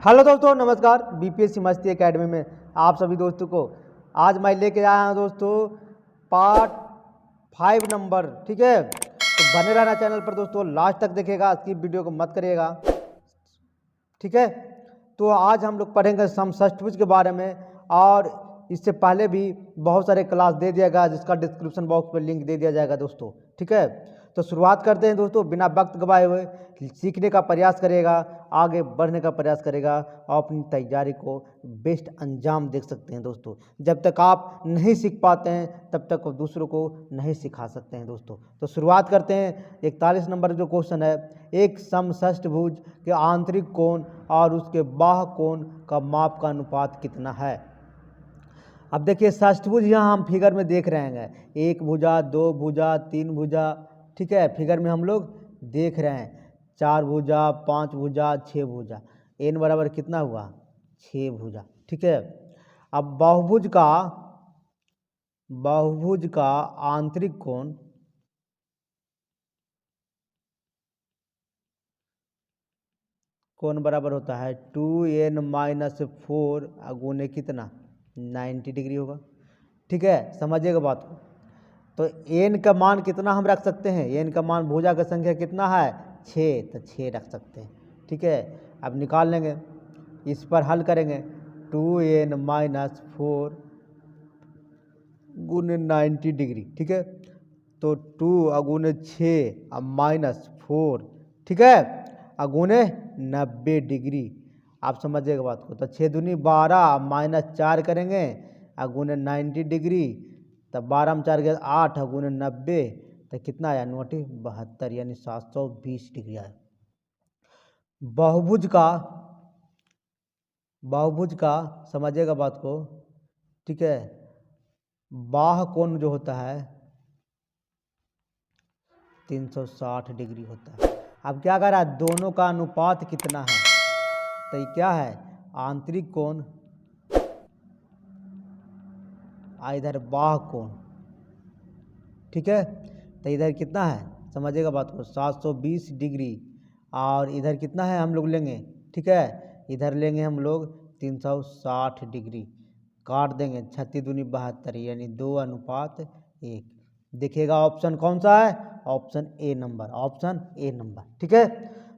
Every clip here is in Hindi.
हेलो दोस्तों, नमस्कार। बीपीएससी मस्ती एकेडमी में आप सभी दोस्तों को आज मैं लेके आया हूँ दोस्तों पार्ट 5 नंबर। ठीक है, तो बने रहना चैनल पर दोस्तों, लास्ट तक देखेगा, स्किप वीडियो को मत करिएगा। ठीक है, तो आज हम लोग पढ़ेंगे समषष्ठभुज के बारे में, और इससे पहले भी बहुत सारे क्लास दे दिया गया जिसका डिस्क्रिप्शन बॉक्स पर लिंक दे दिया जाएगा दोस्तों। ठीक है, तो शुरुआत करते हैं दोस्तों, बिना वक्त गवाए हुए। सीखने का प्रयास करेगा, आगे बढ़ने का प्रयास करेगा और अपनी तैयारी को बेस्ट अंजाम दे सकते हैं दोस्तों। जब तक आप नहीं सीख पाते हैं तब तक दूसरों को नहीं सिखा सकते हैं दोस्तों। तो शुरुआत करते हैं। 41 नंबर जो क्वेश्चन है, एक समषष्ठभुज के आंतरिक कोण और उसके बाह्य कोण का माप का अनुपात कितना है। अब देखिए, षष्ठभुज यहाँ हम फिगर में देख रहे हैं, एक भुजा, दो भुजा, तीन भुजा। ठीक है, फिगर में हम लोग देख रहे हैं, चार भुजा, पांच भुजा, छः भुजा। एन बराबर कितना हुआ, 6 भुजा। ठीक है, अब बहुभुज का आंतरिक कोण बराबर होता है 2n-4 गुने कितना, 90 डिग्री होगा। ठीक है, समझिएगा बात को। तो एन का मान कितना हम रख सकते हैं, एन का मान भुजा का संख्या कितना है, 6, तो 6 रख सकते हैं। ठीक है, अब निकाल लेंगे, इस पर हल करेंगे। 2n-4 गुने 90 डिग्री। ठीक है, तो 2 गुने 6 अब -4। ठीक है, गुने 90 डिग्री। आप समझिएगा बात को। तो 6 दूनी 12 -4 करेंगे गुने 90 डिग्री, तब 12 में 4 गया 8 गुने 90, तो कितना आया, 9-72 यानी 720 डिग्री आया। बहुभुज का समझिएगा बात को। ठीक है, बाह्य कोण जो होता है 360 डिग्री होता है। अब क्या कर रहा है, दोनों का अनुपात कितना है, तो ये क्या है, आंतरिक कोण इधर बाह्य कोण। ठीक है, तो इधर कितना है, समझिएगा बात को, 720 डिग्री, और इधर कितना है हम लोग लेंगे। ठीक है, इधर लेंगे हम लोग 360 डिग्री, काट देंगे, 36 दूनी 72 यानी 2:1। देखिएगा ऑप्शन कौन सा है, option A number, option A number. ठीक है,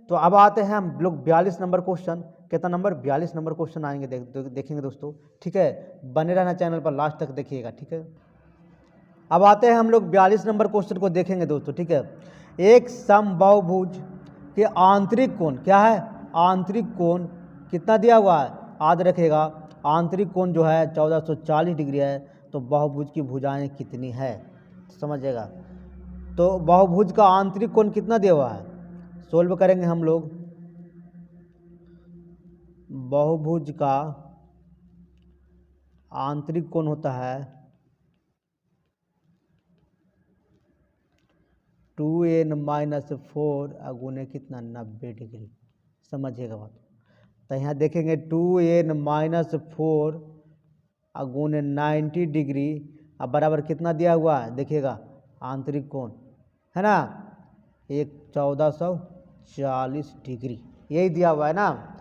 तो अब आते हैं हम लोग 42 नंबर क्वेश्चन। कितना नंबर, 42 नंबर क्वेश्चन आएंगे, देखेंगे दोस्तों। ठीक है, बने रहना चैनल पर, लास्ट तक देखिएगा। ठीक है, अब आते हैं हम लोग 42 नंबर क्वेश्चन को देखेंगे दोस्तों। ठीक है, एक समबाहुभुज के आंतरिक कोण, क्या है, आंतरिक कोण कितना दिया हुआ है, याद रखिएगा, आंतरिक कोण जो है 1440 डिग्री है। तो बहुभुज की भुजाएं कितनी है, समझिएगा। तो बहुभुज का आंतरिक कोण कितना दिया हुआ है, सोल्व करेंगे हम लोग। बहुभुज का आंतरिक कोण होता है 2n-4 गुने कितना, 90 डिग्री। समझिएगा बात। तो यहाँ देखेंगे 2n-4 गुने 90 डिग्री, अब बराबर कितना दिया हुआ है, देखिएगा आंतरिक कोण है ना, 1440 डिग्री, यही दिया हुआ है ना।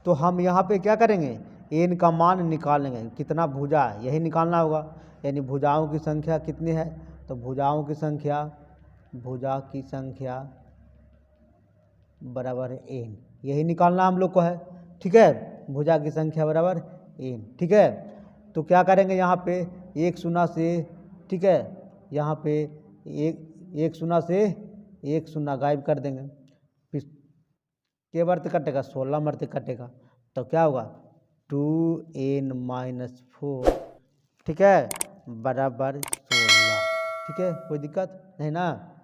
तो हम यहाँ पे क्या करेंगे, एन का मान निकालेंगे, कितना भुजा है यही निकालना होगा, यानी भुजाओं की संख्या कितनी है, तो भुजा की संख्या बराबर एन, यही निकालना हम लोग को है। ठीक है, भुजा की संख्या बराबर एन। ठीक है, तो क्या करेंगे यहाँ पे, एक शून्य से, ठीक है, यहाँ पे एक शून्य से एक शून्य गायब कर देंगे, फिर के वर्त कटेगा, 16 मर्ते कटेगा, तो क्या होगा 2n-4, ठीक है, बराबर 16। ठीक है, कोई दिक्कत नहीं ना।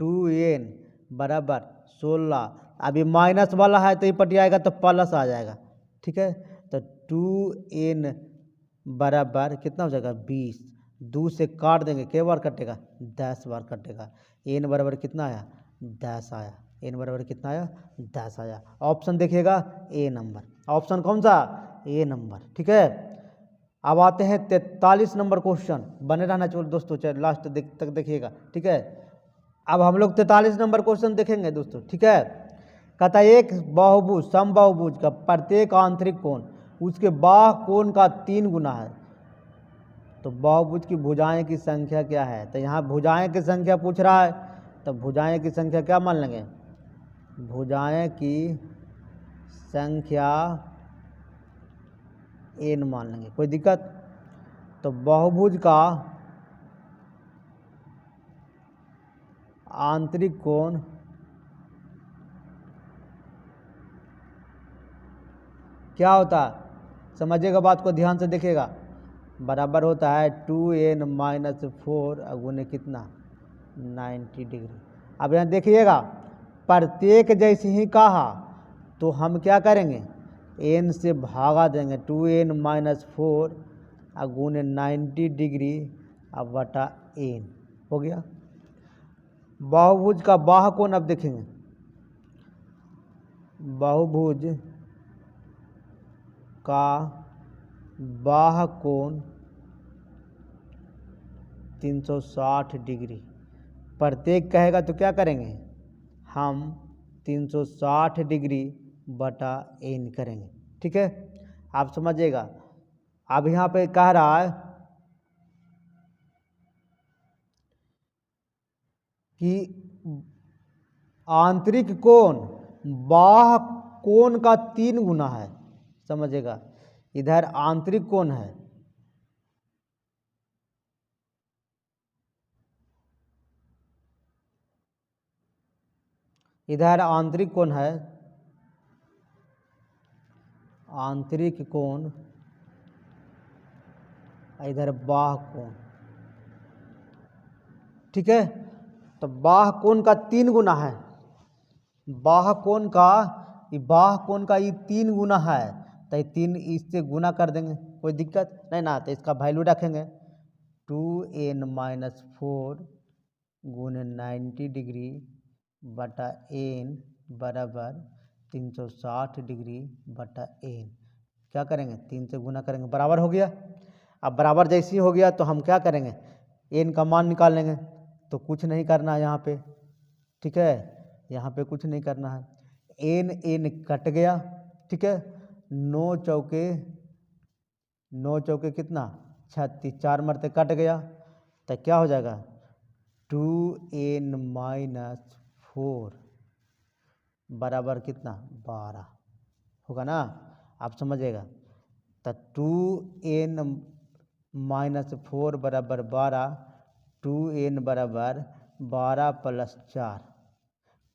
2n बराबर 16, अभी माइनस वाला है तो ये पट आएगा तो प्लस आ जाएगा। ठीक है, तो 2n बराबर कितना हो जाएगा, 20, 2 से काट देंगे, के बार कटेगा, 10 बार कटेगा। n बराबर कितना आया, 10 आया। n बराबर कितना आया, 10 आया। ऑप्शन देखिएगा ए नंबर, ऑप्शन कौन सा, ए नंबर। ठीक है, अब आते हैं 43 नंबर क्वेश्चन, बने रहना चाहिए दोस्तों, चाहे लास्ट तक देखिएगा। ठीक है, अब हम लोग 43 नंबर क्वेश्चन देखेंगे दोस्तों। ठीक है, कहता है एक बहुभुज समबाहुभुज का प्रत्येक आंतरिक कोण उसके बाह्य कोण का 3 गुना है। तो बहुभुज की भुजाएं की संख्या क्या है? तो यहाँ भुजाएं की संख्या पूछ रहा है, तो भुजाएं की संख्या क्या मान लेंगे? भुजाएं की संख्या n मान लेंगे, कोई दिक्कत? तो बहुभुज का आंतरिक कोण क्या होता है? समझिएगा बात को, ध्यान से देखिएगा। बराबर होता है 2n-4 गुने कितना 90 डिग्री। अब यहाँ देखिएगा, प्रत्येक जैसे ही कहा तो हम क्या करेंगे? n से भागा देंगे, 2n-4 गुने 90 डिग्री अब बटा n हो गया। बहुभुज का बाह्य कोण अब देखेंगे, बहुभुज का बाह्य कोण 360 डिग्री। प्रत्येक कहेगा तो क्या करेंगे? हम 360 डिग्री बटा n करेंगे, ठीक है? आप समझिएगा। अब यहाँ पे कह रहा है कि आंतरिक कोण बाह्य कोण का 3 गुना है। समझिएगा, इधर आंतरिक कोण है, इधर आंतरिक कोण है, आंतरिक कोण, इधर बाह्य कोण, ठीक है? तो बाह्य कोण का 3 गुना है, बाह्य कोण का, बाह्य कोण का ये 3 गुना है, तो ये 3 इससे गुना कर देंगे, कोई दिक्कत नहीं ना। तो इसका वैल्यू रखेंगे 2n-4 गुने 90 डिग्री बटा n बराबर 360 डिग्री बटा n। क्या करेंगे? 3 से गुना करेंगे, बराबर हो गया। अब बराबर जैसे ही हो गया तो हम क्या करेंगे? n का मान निकाल लेंगे। तो कुछ नहीं करना है यहाँ पे, ठीक है? यहाँ पे कुछ नहीं करना है, n कट गया, ठीक है? 9 चौके कितना 36, 4 मरते कट गया, तो क्या हो जाएगा? 2n-4 बराबर कितना 12 होगा ना। आप समझिएगा, तो 2n-4 बराबर 12, 2n बराबर 12 + 4,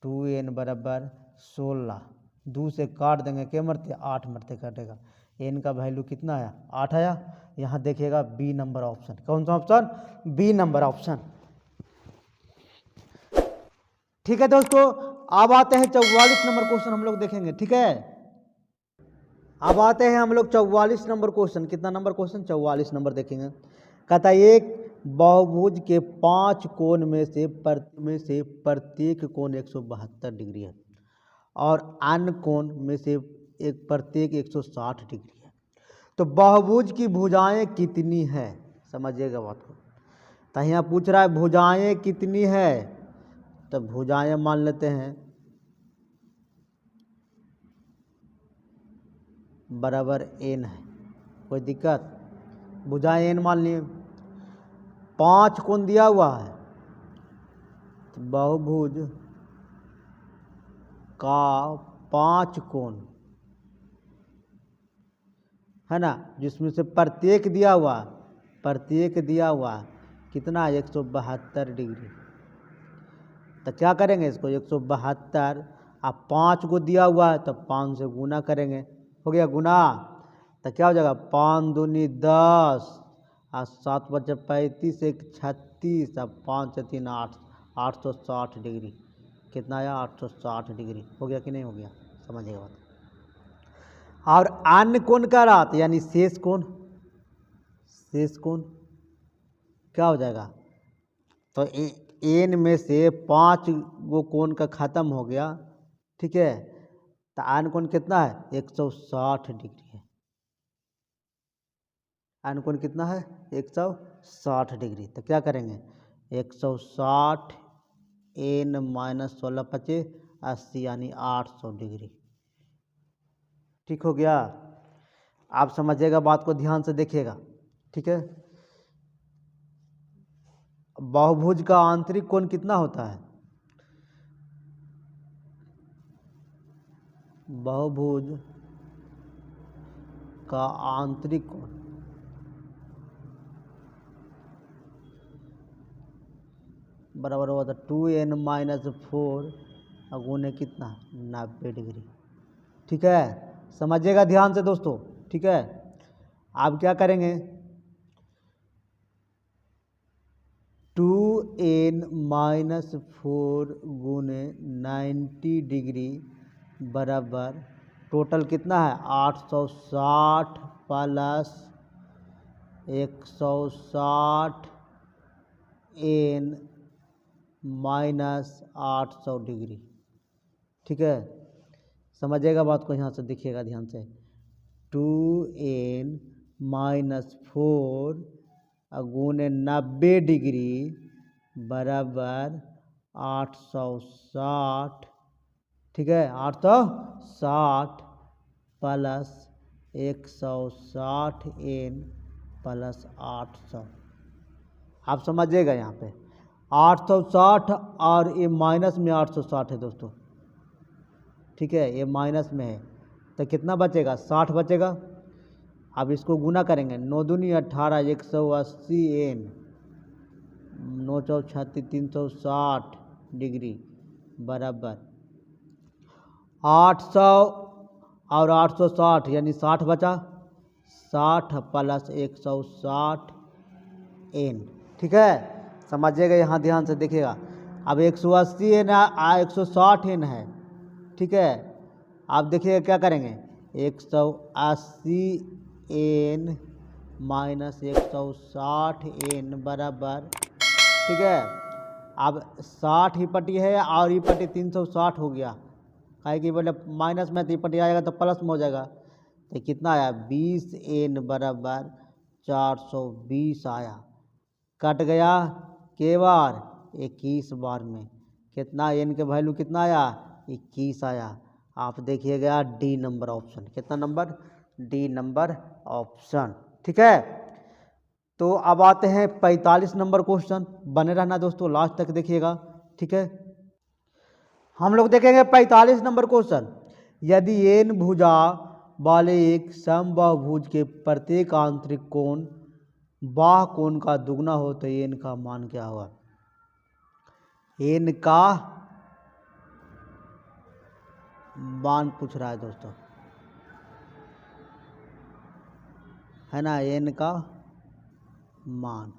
2n बराबर 16, 2 से काट देंगे, क्या मरते 8 मरते कटेगा। n का वैल्यू कितना आया? 8 आया। यहाँ देखिएगा बी नंबर ऑप्शन, कौन सा ऑप्शन? बी नंबर ऑप्शन, ठीक है दोस्तों। अब आते हैं 44 नंबर क्वेश्चन हम लोग देखेंगे, ठीक है? अब आते हैं हम लोग 44 नंबर क्वेश्चन। कितना नंबर क्वेश्चन? 44 नंबर देखेंगे। कहता है एक बहुभुज के 5 कोण में से प्रत्येक कोण 172 डिग्री है और अन्य कोण में से प्रत्येक 160 डिग्री है। तो बहुभुज की भुजाएं कितनी है? समझिएगा बात को। तो यहाँ पूछ रहा है भुजाएं कितनी है, तो भुजाएं मान लेते हैं बराबर n है, कोई दिक्कत? भुजाएं n मान लिए। 5 कोण दिया हुआ है, तो बहुभुज का 5 कोण है ना, जिसमें से प्रत्येक दिया हुआ कितना 172 डिग्री। तो क्या करेंगे इसको? 172 अब 5 को दिया हुआ है तो 5 से गुना करेंगे, हो गया गुना। तो क्या हो जाएगा? 5 दूनी 10 और 7 बचे 35, 1 36 और 5 3 8, 860 डिग्री। कितना आया? 860 डिग्री। हो गया कि नहीं हो गया? समझिएगा बात। और अन्य कोण का रात यानी शेष कोण क्या हो जाएगा? तो n में से 5 गो कोण का खत्म हो गया, ठीक है? तो अन्य कोण कितना है? 160 डिग्री है। अन्य कोण कितना है? 160 डिग्री। तो क्या करेंगे? 160 n - 16 बचे 80 यानी 800 डिग्री। ठीक हो गया। आप समझिएगा, बात को ध्यान से देखिएगा। ठीक है, बहुभुज का आंतरिक कोण कितना होता है? बहुभुज का आंतरिक कोण बराबर हुआ था 2n-4 गुने कितना, 90 डिग्री। ठीक है, समझिएगा ध्यान से दोस्तों। ठीक है, आप क्या करेंगे, 2n-4 गुने 90 डिग्री बराबर टोटल कितना है, 860 प्लस 160 n माइनस 800 डिग्री। ठीक है, समझिएगा बात को, यहाँ से देखिएगा ध्यान से। 2n-4 गुने 90 डिग्री बराबर 860। ठीक है, 860 प्लस 160 n प्लस 800। आप समझिएगा यहाँ पे 860 और ये माइनस में 860 है दोस्तों। ठीक है, ये माइनस में है तो कितना बचेगा, 60 बचेगा। अब इसको गुना करेंगे, 9 दूनी 18, 180 n, 9 चौक 36, 360 डिग्री बराबर 800 और 860 यानी 60 बचा, 60 प्लस 160 n। ठीक है, समझिएगा, यहाँ ध्यान से देखिएगा। अब 180 n 160 n है। ठीक है, आप देखिएगा क्या करेंगे, 180 n माइनस 160 n बराबर, ठीक है, अब 60 ही पट्टी है और ये पट्टी 360 हो गया, काहे कि बोले माइनस में तो ये पट्टी आएगा तो प्लस में हो जाएगा। तो कितना आया, 20 n बराबर 420 आया। कट गया के बार, 21 बार में कितना n के वैल्यू कितना आया, 21 आया। आप देखिएगा डी नंबर ऑप्शन, कितना नंबर, डी नंबर ऑप्शन। ठीक है, तो अब आते हैं 45 नंबर क्वेश्चन। बने रहना दोस्तों, लास्ट तक देखिएगा। ठीक है, हम लोग देखेंगे 45 नंबर क्वेश्चन। यदि एन भुजा वाले एक समबाहुभुज के प्रत्येक आंतरिक कोण बाह्य कोण का दुगना हो तो एन का मान क्या होगा। एन का मान पूछ रहा है दोस्तों, है ना, एन का मान।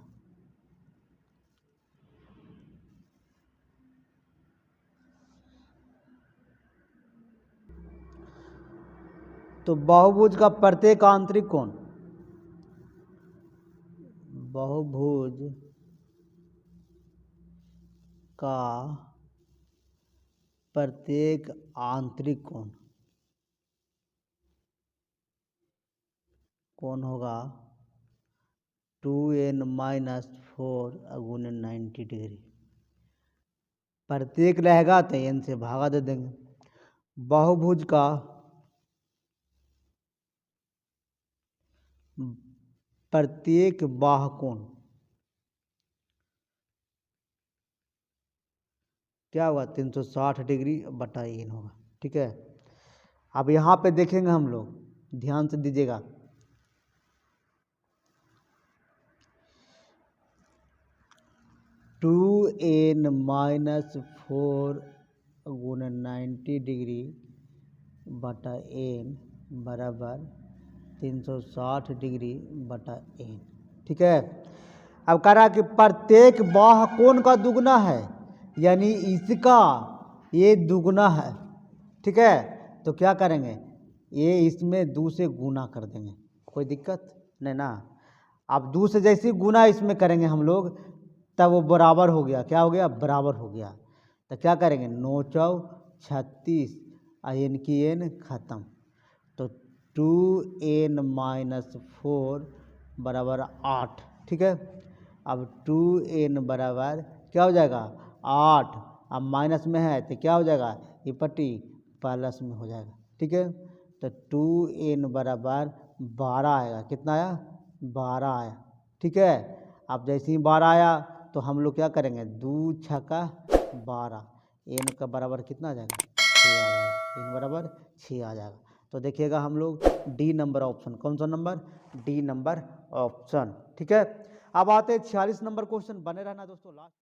तो बहुभुज का प्रत्येक आंतरिक कोण, बहुभुज का प्रत्येक आंतरिक कोण कौन होगा, 2n-4 गुने 90 डिग्री। प्रत्येक रहेगा तो n से भागा दे देंगे। बहुभुज का प्रत्येक बाह्य कोण क्या होगा, 360 डिग्री बटा n होगा। ठीक है, अब यहाँ पे देखेंगे हम लोग, ध्यान से दीजिएगा। टू n-4 गुने 90 डिग्री बटा n बराबर 360 डिग्री बटा n। ठीक है, अब कह रहा कि प्रत्येक बाह्य कोण का दुगना है, यानी इसका ये दुगना है। ठीक है, तो क्या करेंगे, ये इसमें 2 से गुना कर देंगे, कोई दिक्कत नहीं ना। अब 2 से जैसे गुना इसमें करेंगे हम लोग, तब वो बराबर हो गया, क्या हो गया, बराबर हो गया। तो क्या करेंगे, 9 चौक 36 n की n खत्म, तो 2n-4 बराबर 8। ठीक है, अब 2n बराबर क्या हो जाएगा, 8, अब माइनस में है तो क्या हो जाएगा, ये पट्टी प्लस में हो जाएगा, ठीक है। तो 2n बराबर 12 आएगा। कितना आया? 12 आया, ठीक है। अब जैसे ही 12 आया तो हम लोग क्या करेंगे, 2 छक्का 12, n का बराबर कितना आ जाएगा? 6 आ जाएगा। n बराबर 6 आ जाएगा। तो देखिएगा हम लोग डी नंबर ऑप्शन, कौन सा नंबर? डी नंबर ऑप्शन, ठीक है। अब आते हैं 46 नंबर क्वेश्चन। बने रहना दोस्तों लास्ट।